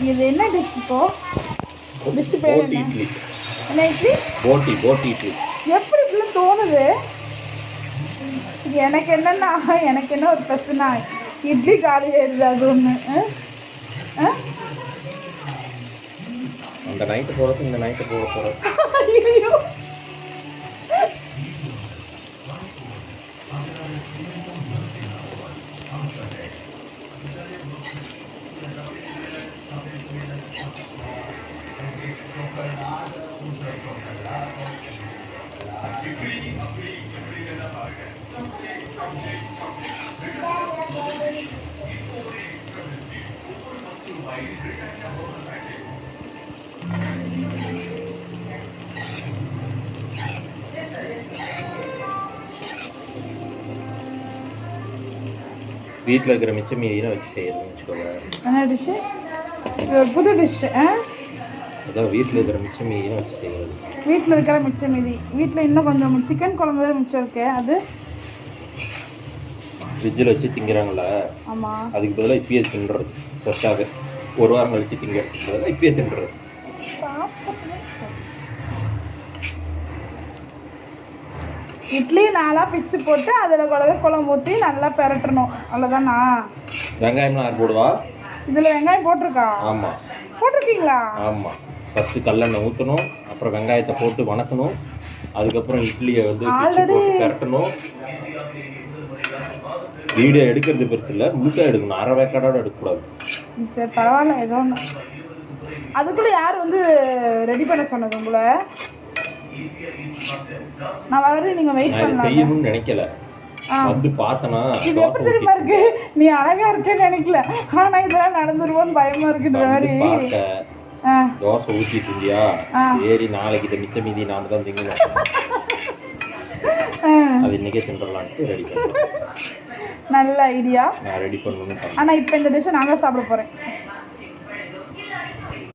இது என்ன டிஷ் இப்போ? டிஷ் பேர் என்ன? இட்லி. என்ன இட்லி? போட்டி இட்லி. எப்படி இப்படி தோணுது? எனக்கு என்னன்னா எனக்கு என்ன ஒரு பிரச்சனை, இட்லி காலி ஆயிடுது அது ஒன்று. அந்த நைட்டு போகிறது இந்த நைட்டு போட போகிறது. ஐயோ வீட்டில் இருக்கிற மிச்சம் மீதியை வச்சு செய்யறதுன்னு வச்சுக்கோங்க. என்ன டிஷ்ஷு? இது ஒரு புது டிஷ்ஷு. அதான் வீட்டில் இருக்கிற மிச்சம் மீதியை வச்சு செய்கிறது. வீட்டில் இருக்கிற மிச்சம் மீதி. வீட்டில் இன்னும் கொஞ்சம் சிக்கன் குழம்பு மிச்சம் இருக்கு, அது ஃப்ரிட்ஜில் வச்சு திங்கிறாங்களா? ஆமாம். அதுக்கு பதிலாக இப்பயே தின்னுறது. ஃப்ரெஷ்ஷாக ஒரு வாரம் கழிச்சு திங்கிறதுக்கு பதிலாக இப்பயே தின்னுறது. இட்லி நாளாக பிச்சு போட்டு அதில் கூடவே குழம்பு ஊற்றி நல்லா பெரட்டணும், அவ்வளோதானா? வெங்காயம்லாம் யார் போடுவா? இதில் வெங்காயம் போட்டிருக்கா? ஆமாம். போட்டிருக்கீங்களா? ஆமாம். ஃபஸ்ட்டு கல்லெண்ணெய் ஊற்றணும், அப்புறம் வெங்காயத்தை போட்டு வணக்கணும், அதுக்கப்புறம் இட்லியை வந்து போட்டு பெரட்டணும். வீடியோ எடுக்கிறது பெருசு இல்லை, முழுக்க எடுக்கணும், அரை வேக்காடோட எடுக்கக்கூடாது. சரி பரவாயில்ல, ஏதோ ஒன்று. அதுக்குள்ளே யார் வந்து ரெடி பண்ண சொன்னது உங்களை? நான் வரேன், நீங்கள் வெயிட் பண்ணலாம். செய்யணும்னு நினைக்கல, வந்து பார்த்தனா இது எப்படி தெரியுமா இருக்கு, நீ அழகா இருக்கேன்னு நினைக்கல, ஆனா இதெல்லாம் நடந்துருவோன்னு பயமா இருக்குன்ற மாதிரி. தோசை ஊற்றிட்டு இருந்தியா, சரி நாளைக்கு இதை மிச்ச மீதி நாம தான் திங்கணும், அது இன்னைக்கே தின்றலான்ட்டு ரெடி பண்ணேன். நல்ல ஐடியா. நான் ரெடி பண்ணணும். ஆனா இப்போ இந்த டிஷ்ஷை நான் தான் சாப்பிட போறேன்.